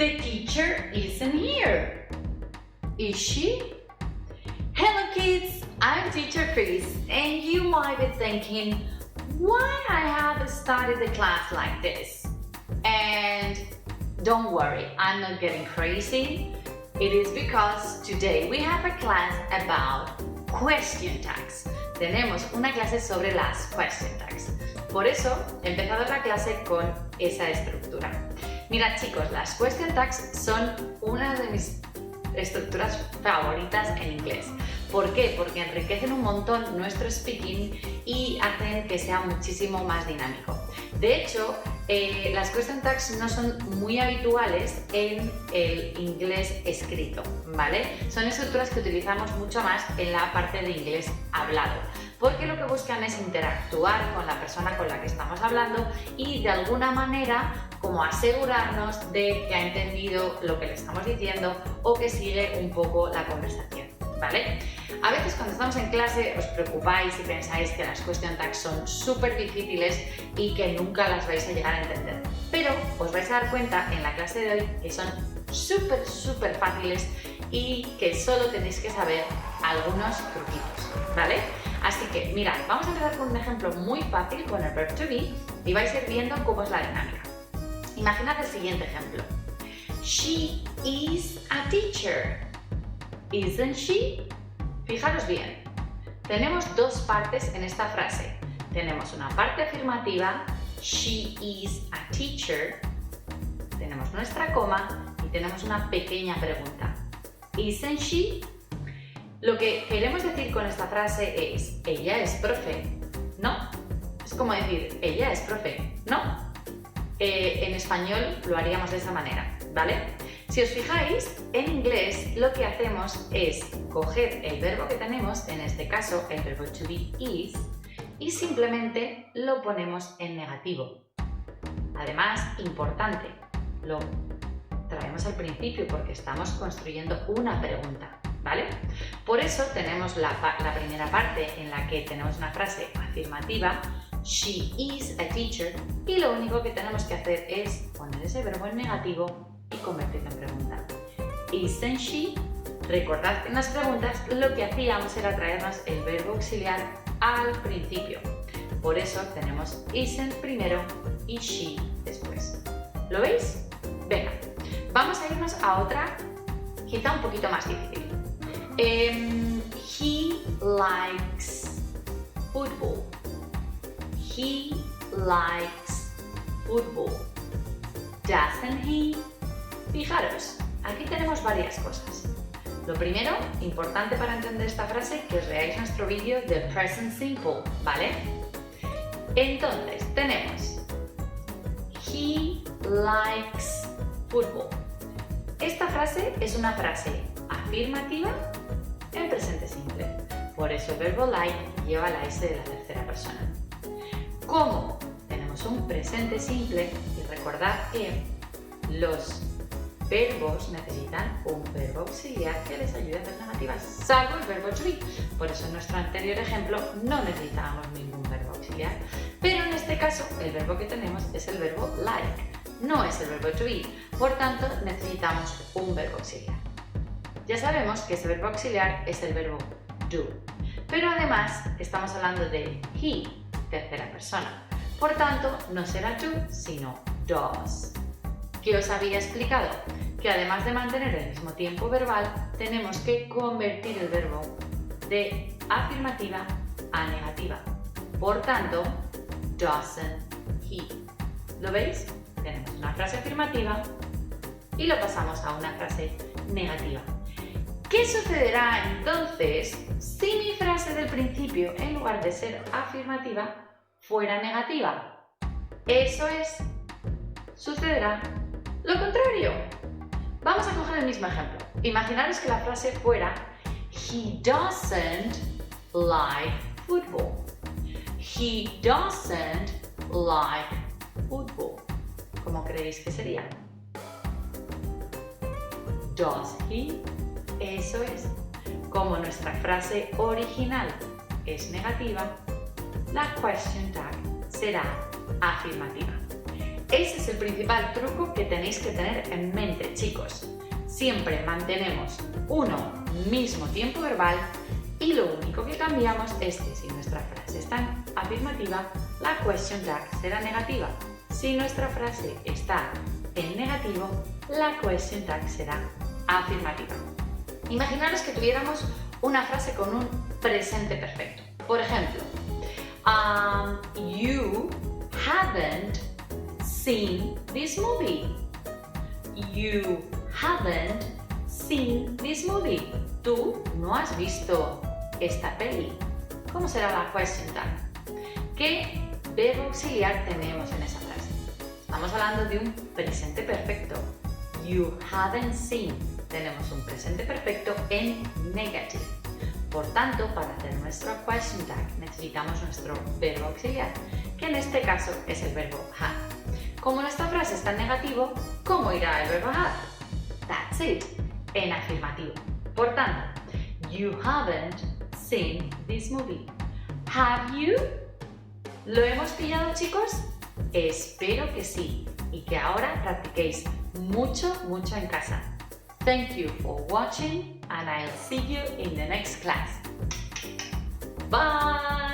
The teacher isn't here. Is she? Hello kids, I'm Teacher Chris, and you might be thinking, why I have started the class like this? And don't worry, I'm not getting crazy. It is because today we have a class about question tags. Tenemos una clase sobre las question tags. Por eso he empezado la clase con esa estructura. Mirad chicos, las question tags son una de mis estructuras favoritas en inglés. ¿Por qué? Porque enriquecen un montón nuestro speaking y hacen que sea muchísimo más dinámico. De hecho, las question tags no son muy habituales en el inglés escrito, ¿vale? Son estructuras que utilizamos mucho más en la parte de inglés hablado, porque lo que buscan es interactuar con la persona con la que estamos hablando y de alguna manera como asegurarnos de que ha entendido lo que le estamos diciendo o que sigue un poco la conversación, ¿vale? A veces cuando estamos en clase os preocupáis y pensáis que las question tags son súper difíciles y que nunca las vais a llegar a entender, pero os vais a dar cuenta en la clase de hoy que son súper fáciles y que solo tenéis que saber algunos truquitos, ¿vale? Así que mirad, vamos a empezar con un ejemplo muy fácil con el verb to be y vais a ir viendo cómo es la dinámica. Imaginad el siguiente ejemplo. She is a teacher. Isn't she? Fijaros bien, tenemos dos partes en esta frase. Tenemos una parte afirmativa, she is a teacher. Tenemos nuestra coma y tenemos una pequeña pregunta. Isn't she? Lo que queremos decir con esta frase es, ella es profe, ¿no? Es como decir, ella es profe, ¿no? En español lo haríamos de esa manera, ¿vale? Si os fijáis, en inglés lo que hacemos es coger el verbo que tenemos, en este caso el verbo to be is, y simplemente lo ponemos en negativo. Además, importante, lo traemos al principio porque estamos construyendo una pregunta, ¿vale? Por eso tenemos la primera parte en la que tenemos una frase afirmativa, she is a teacher, y lo único que tenemos que hacer es poner ese verbo en negativo y convertirlo en pregunta. Isn't she? Recordad que en las preguntas lo que hacíamos era traernos el verbo auxiliar al principio. Por eso tenemos isn't primero y she después. ¿Lo veis? Venga, vamos a irnos a otra quizá un poquito más difícil. He likes football. He likes football. Doesn't he? Fijaros, aquí tenemos varias cosas. Lo primero, importante para entender esta frase, que os veáis nuestro vídeo de Present Simple, ¿vale? Entonces, tenemos he likes football. Esta frase es una frase afirmativa en presente simple. Por eso el verbo like lleva la S de la tercera persona. Como tenemos un presente simple, y recordad que los verbos necesitan un verbo auxiliar que les ayude a hacer negativas, salvo el verbo to be. Por eso en nuestro anterior ejemplo no necesitábamos ningún verbo auxiliar, pero en este caso el verbo que tenemos es el verbo like, no es el verbo to be, por tanto necesitamos un verbo auxiliar. Ya sabemos que ese verbo auxiliar es el verbo do, pero además estamos hablando de he, tercera persona, por tanto no será do, sino does. ¿Qué os había explicado? Que además de mantener el mismo tiempo verbal, tenemos que convertir el verbo de afirmativa a negativa. Por tanto, doesn't he. ¿Lo veis? Tenemos una frase afirmativa y lo pasamos a una frase negativa. ¿Qué sucederá entonces si mi frase del principio, en lugar de ser afirmativa, fuera negativa? Eso es, sucederá lo contrario. Vamos a coger el mismo ejemplo. Imaginaros que la frase fuera he doesn't like football. He doesn't like football. ¿Cómo creéis que sería? Does he? Eso es. Como nuestra frase original es negativa, la question tag será afirmativa. Ese es el principal truco que tenéis que tener en mente, chicos. Siempre mantenemos uno mismo tiempo verbal y lo único que cambiamos es que si nuestra frase está en afirmativa, la question tag será negativa. Si nuestra frase está en negativo, la question tag será afirmativa. Imaginaros que tuviéramos una frase con un presente perfecto. Por ejemplo, you haven't seen this movie. You haven't seen this movie. Tú no has visto esta peli. ¿Cómo será la question tag? ¿Qué verbo auxiliar tenemos en esa frase? Estamos hablando de un presente perfecto. You haven't seen. Tenemos un presente perfecto en negative. Por tanto, para hacer nuestro question tag necesitamos nuestro verbo auxiliar, que en este caso es el verbo have. Como nuestra frase está en negativo, ¿cómo irá el verbo have? That's it, en afirmativo. Por tanto, you haven't seen this movie. Have you? ¿Lo hemos pillado, chicos? Espero que sí y que ahora practiquéis mucho en casa. Thank you for watching and I'll see you in the next class. Bye!